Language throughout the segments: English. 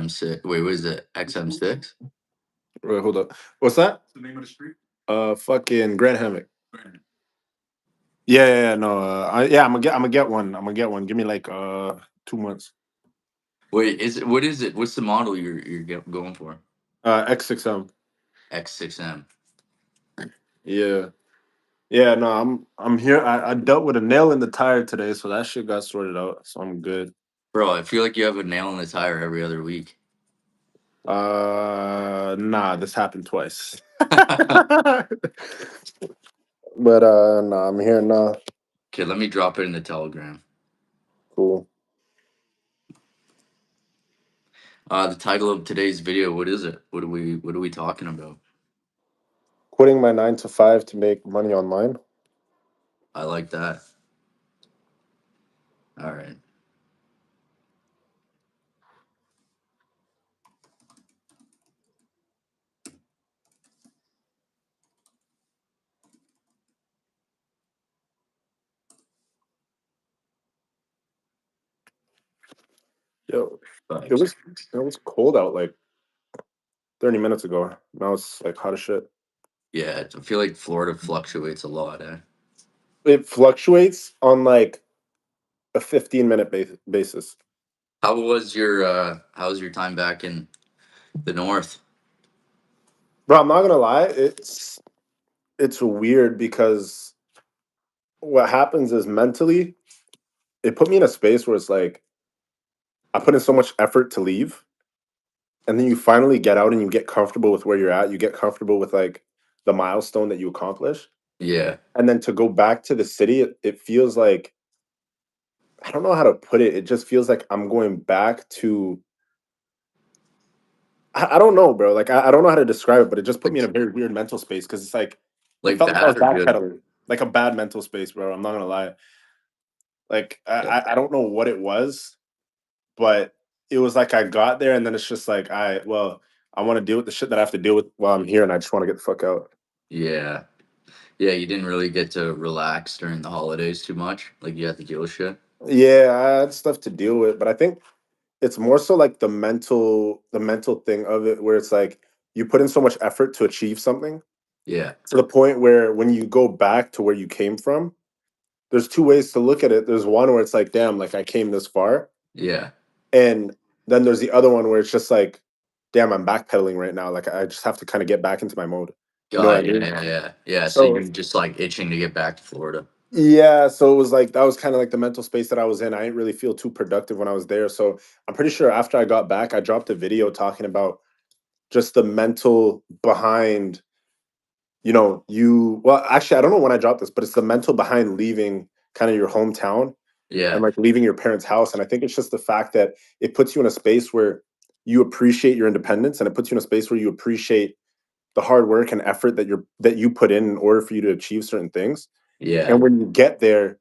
XM6. Wait, what is it? XM6? Wait, hold up. What's that? Fucking Grand Hammock. Yeah, no. I'm gonna get one. I'm gonna get one. Give me like 2 months. Wait, what is it? What's the model going for? X6M. X6M. Yeah. Yeah, no, I'm here. I dealt with a nail in the tire today, so that shit got sorted out. So I'm good. Bro, I feel like you have a nail in the tire every other week. Nah, this happened twice. Okay, But nah, I'm here now. let me drop it in the Telegram. Cool. The title of today's video, what is it? What are we talking about? Quitting my 9 to 5 to make money online. I like that. All right. Yo, it Thanks. was it was cold out like 30 minutes ago. Now it's like hot as shit. Yeah, I feel like Florida fluctuates a lot, eh? It fluctuates on like a 15-minute basis. How was your time back in the north? Bro, I'm not gonna lie, it's weird because what happens is mentally, it put me in a space where it's like I put in so much effort to leave, and then you finally get out and you get comfortable with where you're at. You get comfortable with like the milestone that you accomplish. Yeah. And then to go back to the city, it feels like I don't know how to put it. It just feels like I'm going back to I don't know, bro. Like I don't know how to describe it, but it just put me Like in a very weird mental space because it's like it like felt like I was bad or good? backpedaling, like a bad mental space, bro. I'm not gonna lie. Like Yeah. I don't know what it was, but it was like I got there and then it's just like I want to deal with the shit that I have to deal with while I'm here, and I just want to get the fuck out. Yeah. Yeah, you didn't really get to relax during the holidays too much. Like you had to deal with shit. Yeah, I had stuff to deal with, but I think it's more so like the mental thing of it, where it's like you put in so much effort to achieve something Yeah. to the point where when you go back to where you came from, there's two ways to look at it. There's one where it's like, damn, like I came this far, Yeah. and then there's the other one where it's just like, damn, I'm backpedaling right now. Like I just have to kind of get back into my mode. You know what I God, yeah, mean? yeah, yeah. Yeah. So So you're just like itching to get back to Florida. yeah, so it was like that was kind of like the mental space that I was in. I didn't really feel too productive when I was there. So I'm pretty sure after I got back, I dropped a video talking about just the mental behind, well, actually, I don't know when I dropped this, but it's the mental behind leaving kind of your hometown and Yeah. like leaving your parents' house. And I think it's just the fact that it puts you in a space where you appreciate your independence, and it puts you in a space where you appreciate the hard work and effort that you put in order for you to achieve certain things. Yeah. And when you get there,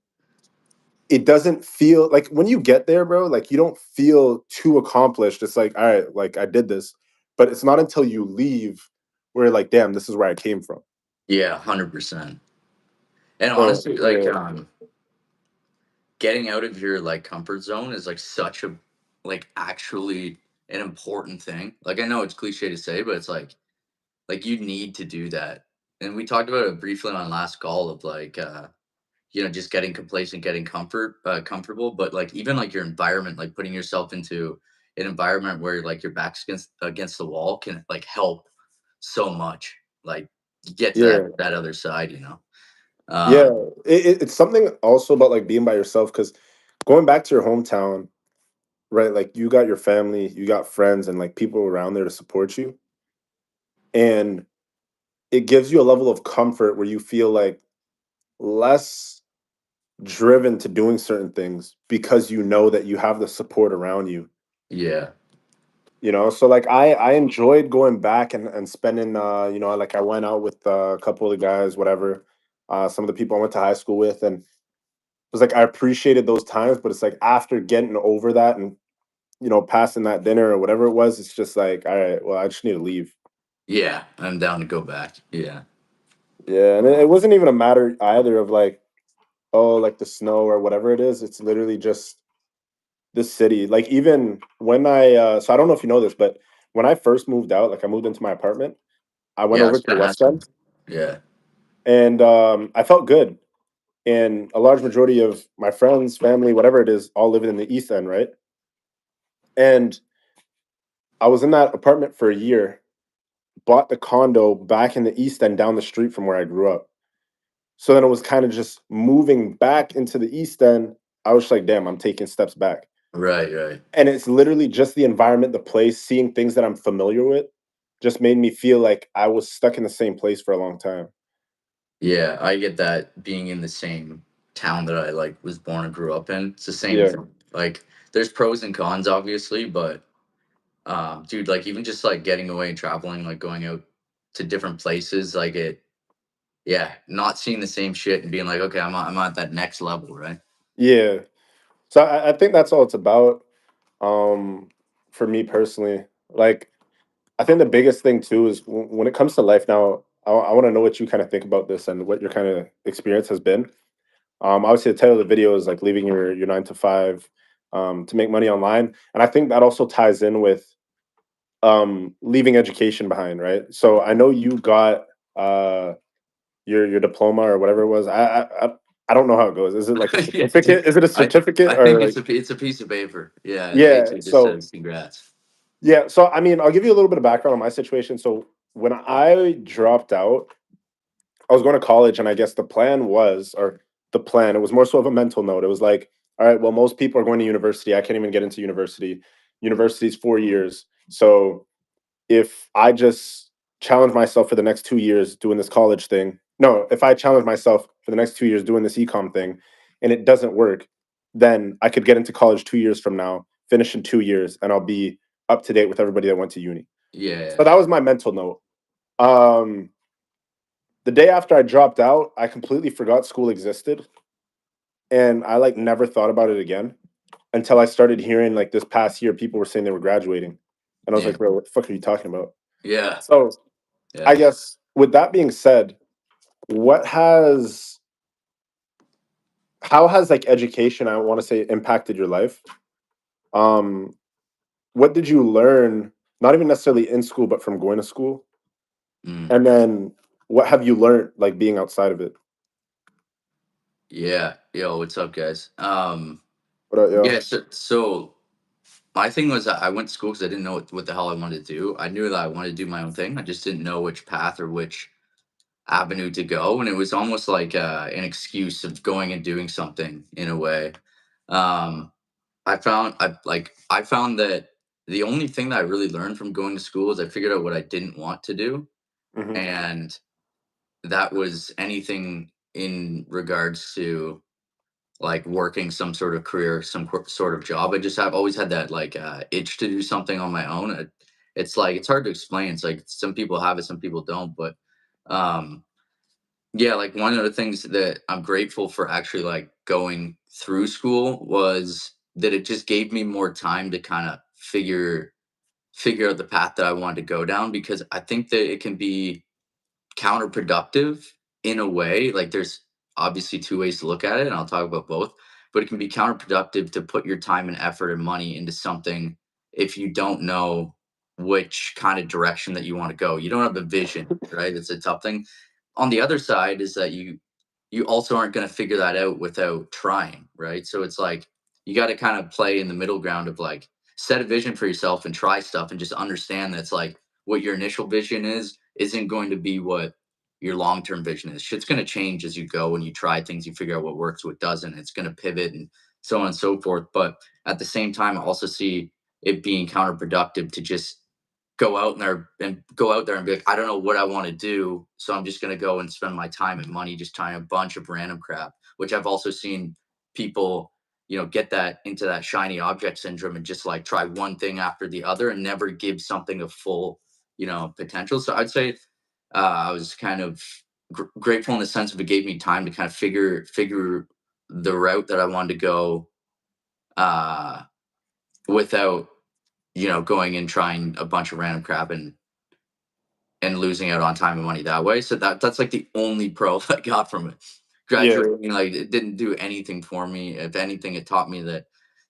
it doesn't feel like when you get there, bro, like you don't feel too accomplished. It's like, all right, like I did this. But it's not until you leave where you're like, damn, this is where I came from. Yeah. 100%. And So honestly, like yeah. getting out of your like comfort zone is like such a like actually an important thing. Like I know it's cliche to say, but it's like you need to do that. And we talked about it briefly on last call of like just getting complacent, getting comfortable, but like even like your environment, like putting yourself into an environment where like your back's against the wall can like help so much. Like you get to that Yeah. that other side. Yeah. Um It's something also about like being by yourself, because going back to your hometown, right? Like you got your family, you got friends, and like people around there to support you. And it gives you a level of comfort where you feel like less driven to doing certain things because you know that you have the support around you. yeah. So like I enjoyed going back and spending like I went out with a couple of the guys, whatever, some of the people I went to high school with, and it was like I appreciated those times, but it's like after getting over that and passing that dinner or whatever it was, it's just like, all right, well, I just need to leave. Yeah, I'm down to go back. Yeah. Yeah, and it wasn't even a matter either of like, oh, like the snow or whatever it is. It's literally just the city. Like even when so I don't know if you know this, but when I first moved out, like I moved into my apartment, I went Yeah, I over was to the gonna West ask you. End, Yeah. and I felt good. And a large majority of my friends, family, whatever it is, all living in the East End, right? And I was in that apartment for a year, bought the condo back in the East End down the street from where I grew up. So then it was kind of just moving back into the East End. I was like, damn, I'm taking steps back. Right, right. And it's literally just the environment, the place, seeing things that I'm familiar with just made me feel like I was stuck in the same place for a long time. Yeah, I get that being in the same town that I like was born and grew up in. It's the same Yeah. thing. Like there's pros and cons obviously, but dude, like even just like getting away and traveling, like going out to different places, like it yeah, not seeing the same shit and being like, okay, I'm at that next level, right? Yeah. So I think that's all it's about. Um, for me personally, like I think the biggest thing too is when it comes to life now, I want to know what you kind of think about this and what your kind of experience has been. Obviously, the title of the video is like leaving your 9 to 5 to make money online, and I think that also ties in with leaving education behind, right? So I know you got uh, your diploma or whatever it was. I don't know how it goes. Is it like a Yeah, certificate? Is it a I certificate I or think like it's a piece of paper. Yeah, it yeah? basically just So says congrats. yeah, so I mean, I'll give you a little bit of background on my situation. So when I dropped out, I was going to college, and I guess the plan was, or the plan, it was more so of a mental note. It was like, all right, well, most people are going to university. I can't even get into university. University's 4 years. So if I just challenge myself for the next 2 years doing this college thing, no, if I challenge myself for the next 2 years doing this ecom thing and it doesn't work, then I could get into college 2 years from now, finish in 2 years, and I'll be up to date with everybody that went to uni. Yeah. So that was my mental note. Um, the day after I dropped out, I completely forgot school existed, and I like never thought about it again until I started hearing like this past year people were saying they were graduating, and I was Yeah. like, bro, what the fuck are you talking about? Yeah. So I Yeah. guess with that being said, what has how has like education, I want to say, impacted your life? Um, what did you learn, not even necessarily in school, but from going to school? Mm. And then what have you learned like being outside of it? Yeah. Yo, what's up, guys? What about Yeah, you? so my thing was that I went to school because I didn't know what the hell I wanted to do. I knew that I wanted to do my own thing. I just didn't know which path or which avenue to go, and it was almost like an excuse of going and doing something in a way. Um, I found that the only thing that I really learned from going to school is I figured out what I didn't want to do, Hmm. and that was anything in regards to like working some sort of career, sort of job. I just have always had that like itch to do something on my own. It's like it's hard to explain. It's like some people have it, some people don't. But um, yeah, like one of the things that I'm grateful for actually like going through school was that it just gave me more time to kind of figure out the path that I wanted to go down because I think that it can be counterproductive in a way. Like there's obviously two ways to look at it, and I'll talk about both. But it can be counterproductive to put your time and effort and money into something if you don't know which kind of direction that you want to go. You don't have a vision, right? It's a tough thing. On the other side is that you also aren't going to figure that out without trying, right? So it's like you got to kind of play in the middle ground of like set a vision for yourself and try stuff and just understand that's like what your initial vision is isn't going to be what your long-term vision is. Shit's going to change as you go and you try things, you figure out what works, what doesn't. It's going to pivot and so on and so forth. But at the same time, I also see it being counterproductive to just go out there and be like, I don't know what I want to do, so I'm just going to go and spend my time and money just trying a bunch of random crap. Which I've also seen people, get that into that shiny object syndrome and just like try one thing after the other and never give something a full, potential. So I'd say I was kind of grateful in the sense of it gave me time to kind of figure the route that I wanted to go uh, without going and trying a bunch of random crap and losing out on time and money that way. So that's like the only pro I got from it. Yeah. Graduating, like it didn't do anything for me. If anything, it taught me that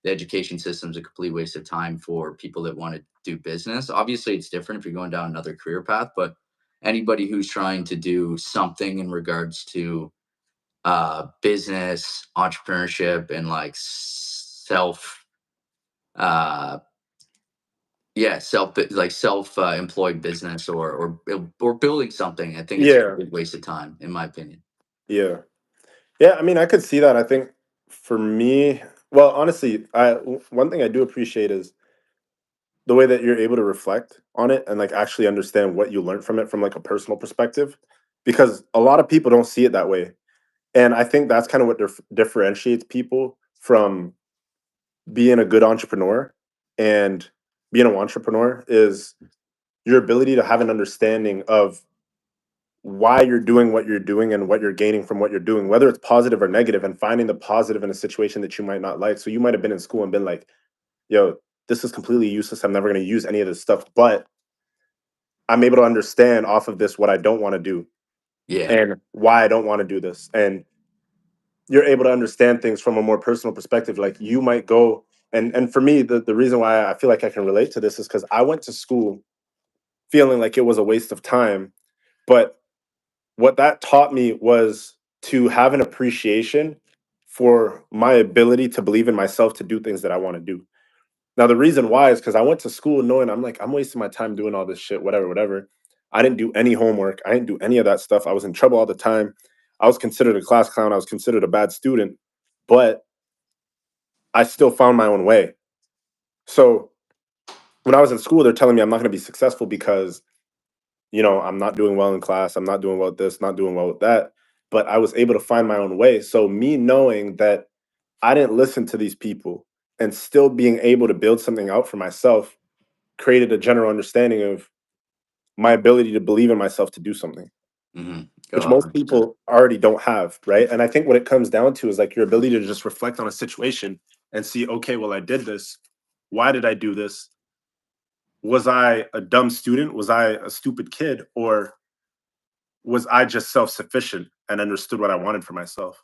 the education system is a complete waste of time for people that want to do business. Obviously, it's different if you're going down another career path, but anybody who's trying to do something in regards to business, entrepreneurship, and like self, uh, yeah, self employed business or building something, I think it's a Yeah, complete waste of time, in my opinion. yeah, yeah. I mean, I could see that. I think for me, well, honestly, one thing I do appreciate is the way that you're able to reflect on it and like actually understand what you learned from it from like a personal perspective, because a lot of people don't see it that way, and I think that's kind of what differentiates people from being a good entrepreneur and being an entrepreneur is your ability to have an understanding of why you're doing what you're doing and what you're gaining from what you're doing, whether it's positive or negative, and finding the positive in a situation that you might not like. So you might have been in school and been like, yo, this is completely useless. I'm never going to use any of this stuff, but I'm able to understand off of this what I don't want to do Yeah. and why I don't want to do this. And you're able to understand things from a more personal perspective. Like you might go and for me, the reason why I feel like I can relate to this is because I went to school feeling like it was a waste of time. But what that taught me was to have an appreciation for my ability to believe in myself to do things that I want to do. Now, the reason why is because I went to school knowing I'm like, I'm wasting my time doing all this shit, whatever, whatever. I didn't do any homework. I didn't do any of that stuff. I was in trouble all the time. I was considered a class clown. I was considered a bad student, but I still found my own way. So when I was in school, they're telling me I'm not going to be successful because I'm not doing well in class. I'm not doing well with this, not doing well with that. But I was able to find my own way. So me knowing that I didn't listen to these people and still being able to build something out for myself created a general understanding of my ability to believe in myself to do something, Hmm. which Oh, most 100%. people already don't have. Right. And I think what it comes down to is like your ability to just reflect on a situation and see, okay, well, I did this. Why did I do this? Was I a dumb student? Was I a stupid kid? Or was I just self-sufficient and understood what I wanted for myself?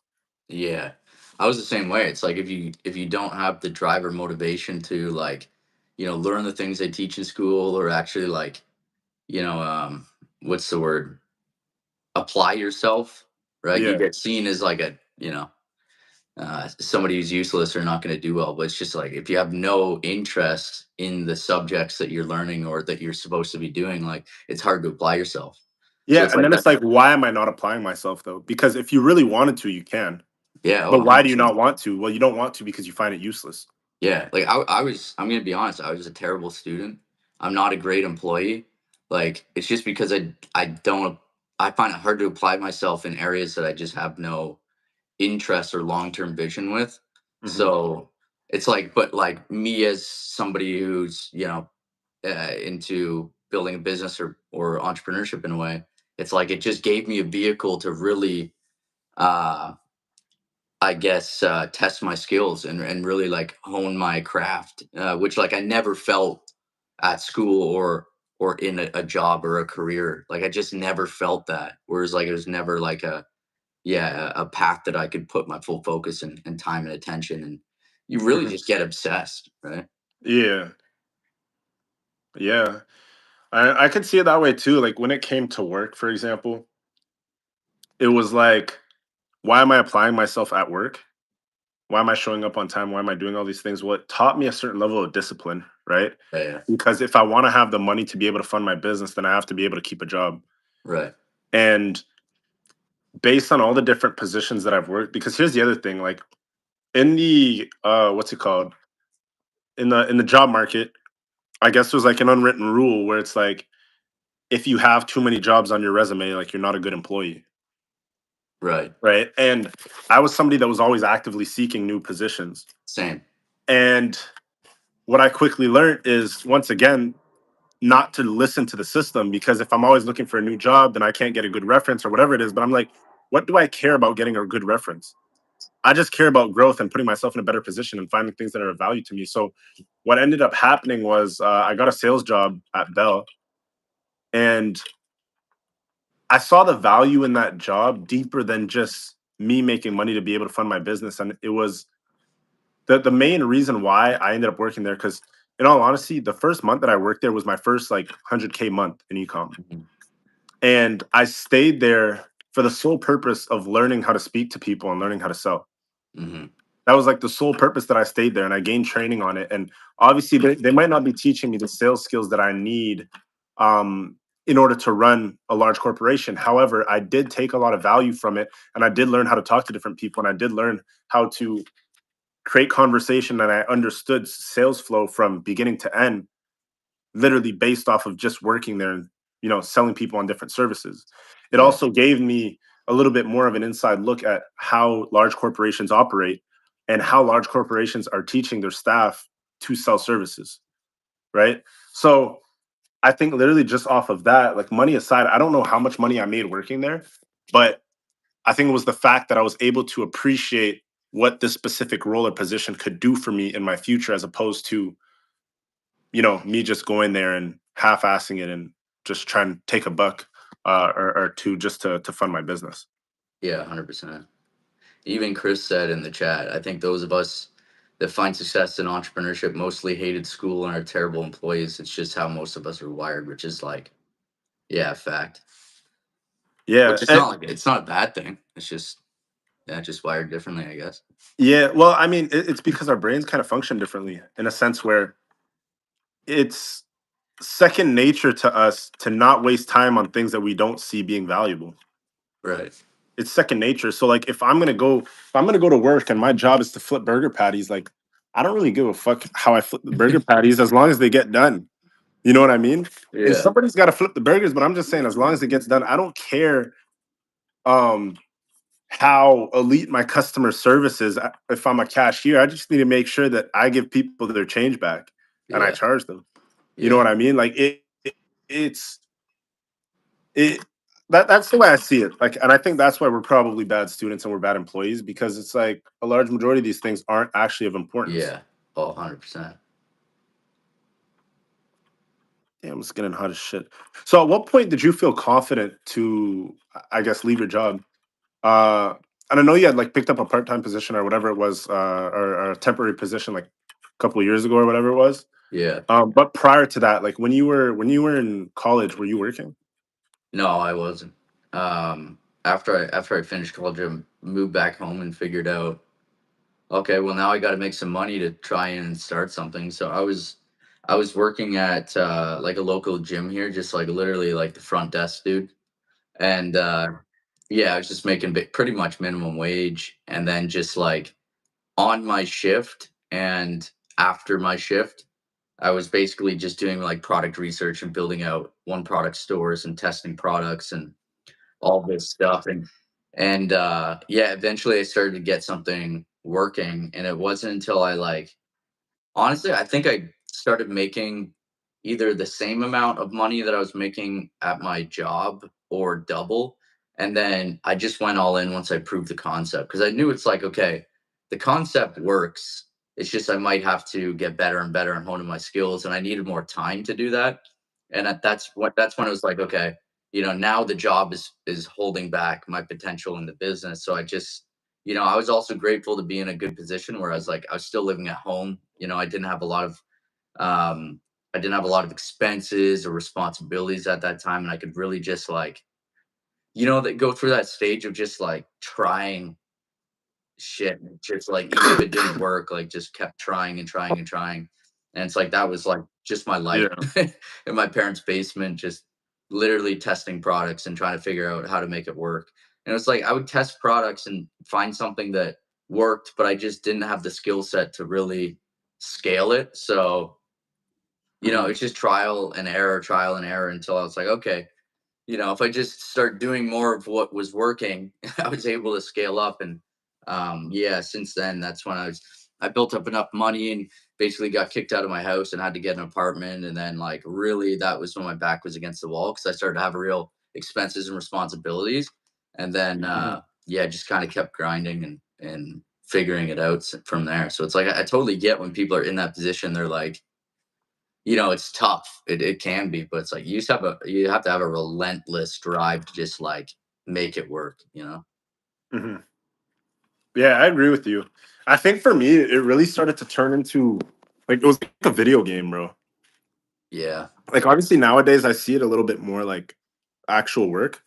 Yeah. I was the same way. It's like if you don't have the drive or motivation to like, learn the things they teach in school or actually like, you know, what's the word? Apply yourself, right? You Yeah. get seen as like somebody who's useless or not going to do well. But it's just like if you have no interest in the subjects that you're learning or that you're supposed to be doing, like it's hard to apply yourself. So Yeah, it's and like then that. it's like, why am I not applying myself though? Because if you really wanted to, you can. Yeah, oh, But why do you 100%. not want to? Well, you don't want to because you find it useless. Yeah, like I'm gonna be honest, I was a terrible student. I'm not a great employee. Like it's just because I find it hard to apply myself in areas that I just have no interest or long-term vision with. Hmm. So it's like, but like me as somebody who's, into building a business or entrepreneurship in a way, it's like it just gave me a vehicle to really uh I guess, test my skills and really like hone my craft, which like I never felt at school or in a job or a career. Like I just never felt that. Whereas like it was never like a path that I could put my full focus and time and attention. And you really Hmm. just get obsessed, right? Yeah, yeah. I could see it that way too. Like when it came to work, for example, it was like, why am I applying myself at work? Why am I showing up on time? Why am I doing all these things? Well, it taught me a certain level of discipline, right? Yeah, yeah. Because if I want to have the money to be able to fund my business, then I have to be able to keep a job. Right. And based on all the different positions that I've worked, because here's the other thing, like in the what's it called? In the job market, I guess there's like an unwritten rule where it's like if you have too many jobs on your resume, like you're not a good employee, Right. right? And I was somebody that was always actively seeking new positions. Same. And what I quickly learned is once again not to listen to the system, because if I'm always looking for a new job, then I can't get a good reference or whatever it is. But I'm like, what do I care about getting a good reference? I just care about growth and putting myself in a better position and finding things that are of value to me. So what ended up happening was I got a sales job at Bell, and I saw the value in that job deeper than just me making money to be able to fund my business. And it was the main reason why I ended up working there, because in all honesty, the first month that I worked there was my first like 100K month in ecom. Mhm, And I stayed there for the sole purpose of learning how to speak to people and learning how to sell. mhm. That was like the sole purpose that I stayed there, and I gained training on it. And obviously, they might not be teaching me the sales skills that I need um, in order to run a large corporation. However, I did take a lot of value from it, and I did learn how to talk to different people, and I did learn how to create conversation, and I understood sales flow from beginning to end, literally based off of just working there and selling people on different services. It Yeah, also gave me a little bit more of an inside look at how large corporations operate and how large corporations are teaching their staff to sell services, right? So I think literally just off of that, like money aside, I don't know how much money I made working there, but I think it was the fact that I was able to appreciate what this specific role or position could do for me in my future, as opposed to me just going there and half-assing it and just trying to take a buck or two just to fund my business. yeah, 100%. Even Chris said in the chat, I think those of us that find success in entrepreneurship mostly hated school and are terrible employees. It's just how most of us are wired, which is like, yeah, fact. Yeah, Which is not like it's not a bad thing. It's just yeah, just wired differently, I guess. yeah. Well, I mean, it's because our brains kind of function differently in a sense where it's second nature to us to not waste time on things that we don't see being valuable. Right. It's second nature. So like if I'm gonna go to work and my job is to flip burger patties, like I don't really give a fuck how I flip the burger patties as long as they get done. You know what I mean? And Yeah. somebody's got to flip the burgers, but I'm just saying as long as it gets done, I don't care um how elite my customer service is. If I'm a cashier, I just need to make sure that I give people their change back and I Yeah. charge them. You know Yeah. what I mean? Like it's it that's the way I see it. Like, and I think that's why we're probably bad students and we're bad employees, because it's like a large majority of these things aren't actually of importance. Yeah. Oh, 100%. Damn, it's getting hot as shit. So, at what point did you feel confident to, I guess, leave your job? Uh, and I know you had like picked up a part time position or whatever it was, or a temporary position like a couple of years ago or whatever it was. Yeah. But prior to that, like when you were in college, were you working? No, I wasn't. After I finished college, I moved back home and figured out, okay, well now I got to make some money to try and start something. So I was working at like a local gym here, just like literally like the front desk dude. And yeah, I was just making pretty much minimum wage, and then just like on my shift and after my shift, I was basically just doing like product research and building out one product stores and testing products and all this stuff. And yeah, eventually I started to get something working, and it wasn't until I like honestly, I think I started making either the same amount of money that I was making at my job or double. And then I just went all in once I proved the concept, because I knew it's like, okay, the concept works. It's just I might have to get better and better and hone in my skills. And I needed more time to do that. And that's when it was like, okay, now the job is holding back my potential in the business. So I just I was also grateful to be in a good position where I was still living at home. I didn't have a lot of um I didn't have a lot of expenses or responsibilities at that time, and I could really just like, that go through that stage of just like trying shit, just like even if it didn't work, like just kept trying and trying and trying. And it's like that was like just my life Yeah. in my parents' basement, just literally testing products and trying to figure out how to make it work. And it's like I would test products and find something that worked, but I just didn't have the skill set to really scale it. So, Mhm. it's just trial and error until I was like, okay, if I just start doing more of what was working, I was able to scale up. And yeah, since then, that's when I built up enough money and basically got kicked out of my house and had to get an apartment. And then like really, that was when my back was against the wall, because I started to have real expenses and responsibilities. And then Mhm. yeah, just kind of kept grinding and figuring it out from there. So it's like I totally get when people are in that position. They're like, it's tough. It can be, but it's like you have to have a relentless drive to just like make it work. Mhm. Yeah, I agree with you. I think for me, it really started to turn into like it was like a video game, bro. Yeah. Like obviously nowadays I see it a little bit more like actual work.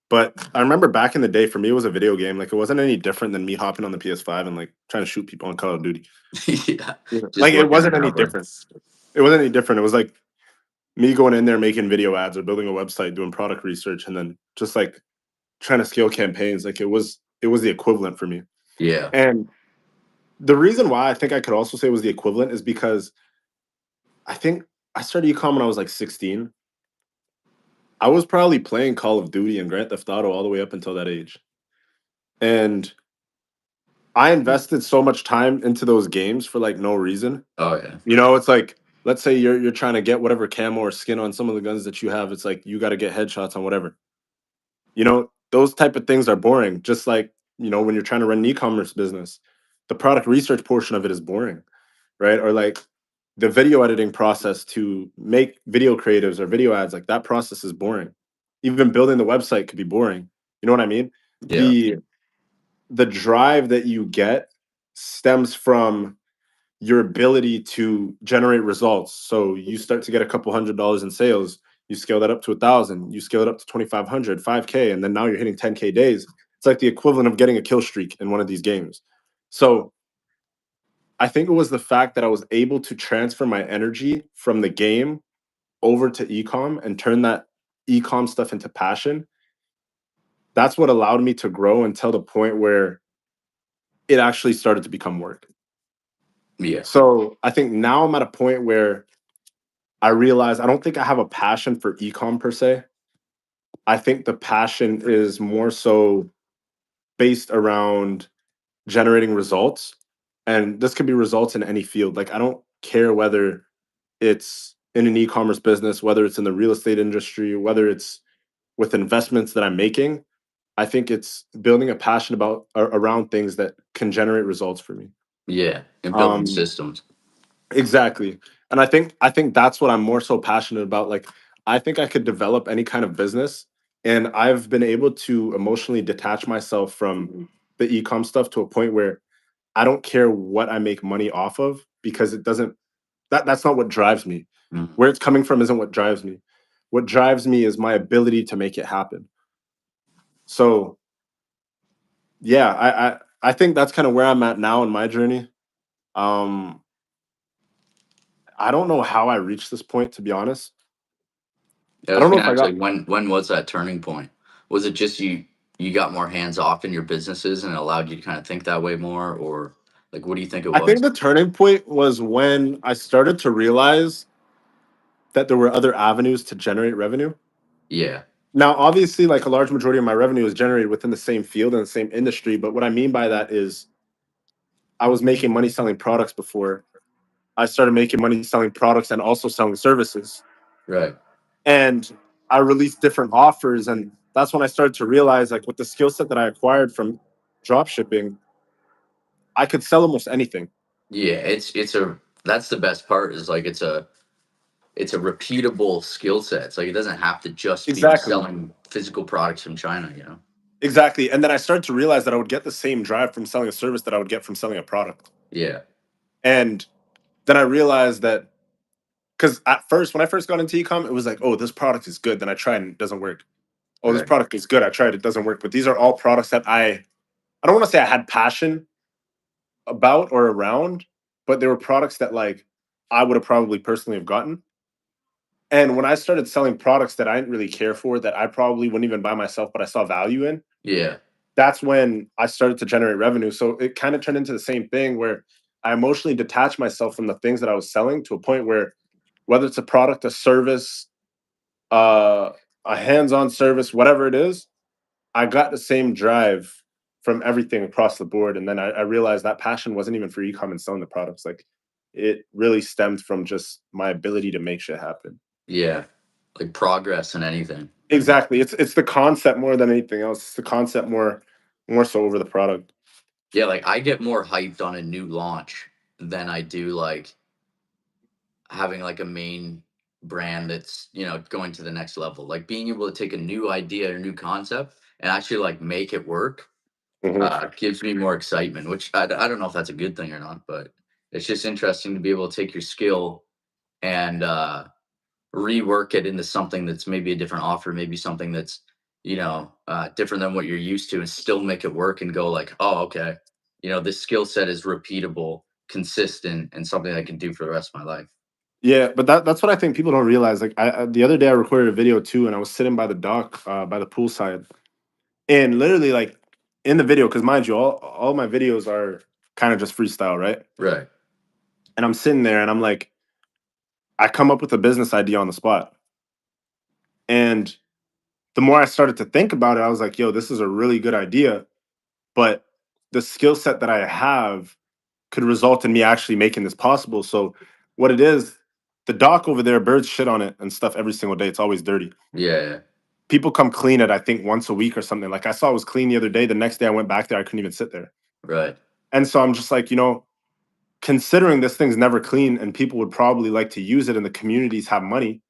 But I remember back in the day, for me, it was a video game. Like it wasn't any different than me hopping on the PS5 and like trying to shoot people on Call of Duty. Yeah. Yeah. Just Like it looking wasn't any around like, different. It wasn't any different. It was like me going in there making video ads or building a website, doing product research, and then just like trying to scale campaigns. Like it was the equivalent for me. yeah. And the reason why I think I could also say it was the equivalent is because I think I started ecom when I was like 16. I was probably playing Call of Duty and Grand Theft Auto all the way up until that age. And I invested so much time into those games for like no reason. Oh yeah. It's like let's say you're trying to get whatever camo or skin on some of the guns that you have. It's like you got to get headshots on whatever. Those type of things are boring. Just like when you're trying to run an e-commerce business, the product research portion of it is boring, right? Or like the video editing process to make video creatives or video ads, like that process is boring. Even building the website could be boring. You know what I mean? Yeah. The drive that you get stems from your ability to generate results. So you start to get a couple $100 in sales, you scale that up to 1,000, you scale it up to 2,500, 5K, and then now you're hitting 10K days. It's like the equivalent of getting a kill streak in one of these games. So I think it was the fact that I was able to transfer my energy from the game over to ecom and turn that ecom stuff into passion. That's what allowed me to grow until the point where it actually started to become work. Yeah. So I think now I'm at a point where I realize I don't think I have a passion for ecom per se. I think the passion is more so based around generating results. And this could be results in any field. Like I don't care whether it's in an e-commerce business, whether it's in the real estate industry, whether it's with investments that I'm making. I think it's building a passion around things that can generate results for me. Yeah. And building Um, systems. Exactly. And I think that's what I'm more so passionate about. Like I think I could develop any kind of business and I've been able to emotionally detach myself from the e-com stuff to a point where I don't care what I make money off of because it doesn't that's not what drives me. Mhm. Where it's coming from isn't what drives me. What drives me is my ability to make it happen. So, yeah, I think that's kind of where I'm at now in my journey. Um I don't know how I reached this point to be honest. I I was don't know gonna if I ask, got like, when was that turning point? Was it just you got more hands off in your businesses and it allowed you to kind of think that way more, or like, what do you think it I think was? the turning point was when I started to realize that there were other avenues to generate revenue. Yeah. Now, obviously, like a large majority of my revenue is generated within the same field and the same industry. But what I mean by that is I was making money selling products before. I started making money selling products and also selling services. Right. And I released different offers. And that's when I started to realize, like, with the skill set that I acquired from drop shipping, I could sell almost anything. Yeah. It's a that's the best part is like it's a repeatable skill set. It's like it doesn't have to just be Exactly. selling physical products from China, you know? Exactly. And then I started to realize that I would get the same drive from selling a service that I would get from selling a product. Yeah. And then I realized that because at first, when I first got into ecom, it was like, oh, this product is good. Then I tried and it doesn't work. Oh, this Right. product is good. I tried, it doesn't work. But these are all products that I don't want to say I had passion about or around, but they were products that like I would have probably personally have gotten. And when I started selling products that I didn't really care for, that I probably wouldn't even buy myself, but I saw value in, Yeah. that's when I started to generate revenue. So it kind of turned into the same thing where I emotionally detached myself from the things that I was selling to a point where whether it's a product, a service, uh, a hands-on service, whatever it is, I got the same drive from everything across the board. And then I realized that passion wasn't even for e-com and selling the products. Like it really stemmed from just my ability to make shit happen. Yeah. Like progress and anything. Exactly. It's the concept more than anything else. It's the concept more so over the product. Yeah, like I get more hyped on a new launch than I do like having like a main brand that's, going to the next level. Like being able to take a new idea or new concept and actually like make it work. Mhm. gives me more excitement, which I don't know if that's a good thing or not, but it's just interesting to be able to take your skill and rework it into something that's maybe a different offer, maybe something that's different than what you're used to, and still make it work and go like, oh, okay, this skill set is repeatable, consistent, and something I can do for the rest of my life. Yeah, but that's what I think people don't realize. Like the other day I recorded a video too, and I was sitting by the dock, by the poolside, and literally like in the video, because mind you, all my videos are kind of just freestyle, right? Right. And I'm sitting there, and I'm like, I come up with a business idea on the spot, and the more I started to think about it, I was like, yo, this is a really good idea, but the skill set that I have could result in me actually making this possible. So what it is, the dock over there, birds shit on it and stuff every single day. It's always dirty. Yeah. Yeah. People come clean it, I think, once a week or something. Like I saw it was clean the other day. The next day I went back there, I couldn't even sit there. Right. And so I'm just like, considering this thing's never clean and people would probably like to use it and the communities have money,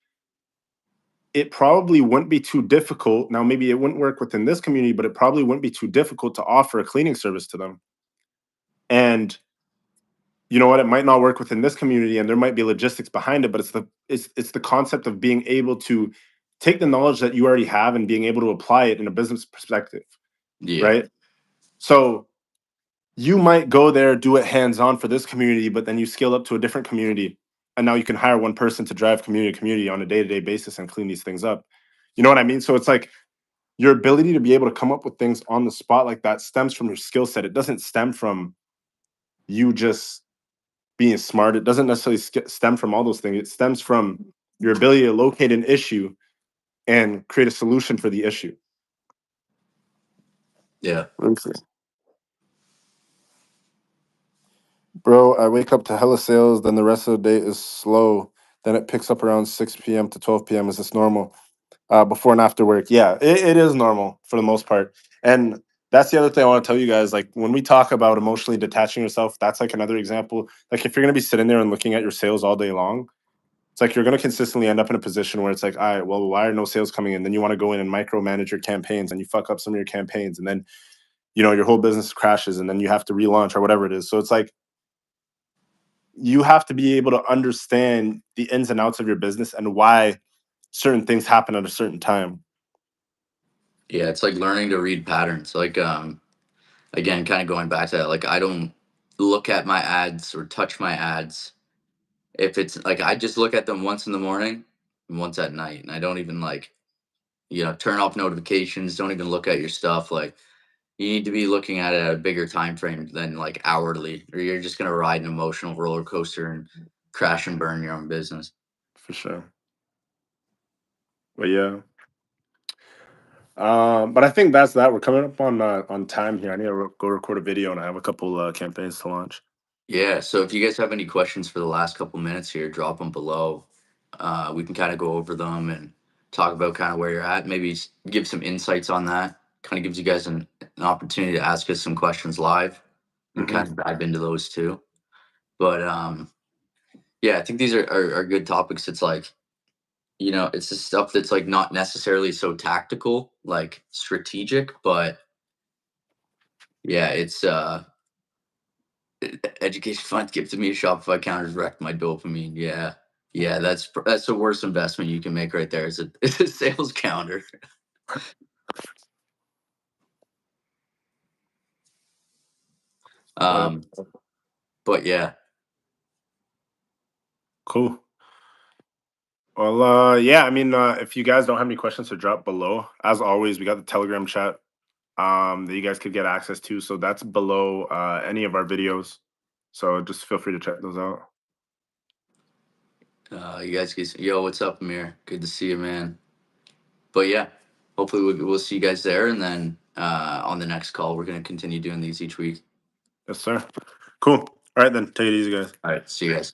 it probably wouldn't be too difficult. Now, maybe it wouldn't work within this community, but it probably wouldn't be too difficult to offer a cleaning service to them. And you know what? It might not work within this community, and there might be logistics behind it, but it's the concept of being able to take the knowledge that you already have and being able to apply it in a business perspective, Yeah. right? So you might go there, do it hands on for this community, but then you scale up to a different community, and now you can hire one person to drive community to community on a day to day basis and clean these things up. You know what I mean? So it's like your ability to be able to come up with things on the spot like that stems from your skill set. It doesn't stem from you just being smart. It doesn't necessarily stem from all those things. It stems from your ability to locate an issue and create a solution for the issue. Yeah. Okay. Bro, I wake up to hella sales, then the rest of the day is slow. Then it picks up around 6 p.m. to 12 p.m. Is this normal? Before and after work. Yeah, it is normal for the most part. And that's the other thing I want to tell you guys. Like when we talk about emotionally detaching yourself, that's like another example. Like if you're going to be sitting there and looking at your sales all day long, it's like you're going to consistently end up in a position where it's like, all right, well, why are no sales coming in? Then you want to go in and micromanage your campaigns and you fuck up some of your campaigns. And then, your whole business crashes and then you have to relaunch or whatever it is. So it's like, you have to be able to understand the ins and outs of your business and why certain things happen at a certain time. Yeah. It's like learning to read patterns. Like, again, kind of going back to that, like I don't look at my ads or touch my ads. If it's like I just look at them once in the morning and once at night, and I don't even like, turn off notifications, don't even look at your stuff. Like you need to be looking at it at a bigger time frame than like hourly, or you're just gonna ride an emotional roller coaster and crash and burn your own business. For sure. But yeah. But I think that's that. We're coming up on time here. I need to go record a video, and I have a couple campaigns to launch. Yeah. So if you guys have any questions for the last couple minutes here, drop them below. We can kind of go over them and talk about kind of where you're at. Maybe give some insights on that. Kind of gives you guys an opportunity to ask us some questions live and Hmm. kind of dive into those too. But yeah, I think these are good topics. It's like, it's the stuff that's like not necessarily so tactical, like strategic, but yeah, it's education fund gifted me a Shopify counters wrecked my dopamine. Yeah. Yeah, that's the worst investment you can make right there. Is it's a sales counter. But Um, but yeah, cool. Well, yeah. I mean, if you guys don't have any questions to drop below, as always, we got the Telegram chat that you guys could get access to. So that's below any of our videos. So just feel free to check those out. you guys get yo, what's up, Amir? Good to see you, man. But yeah, hopefully we'll see you guys there, and then on the next call, we're gonna continue doing these each week. Yes, sir. Cool. All right, then. Take it easy, guys. All right, see you guys.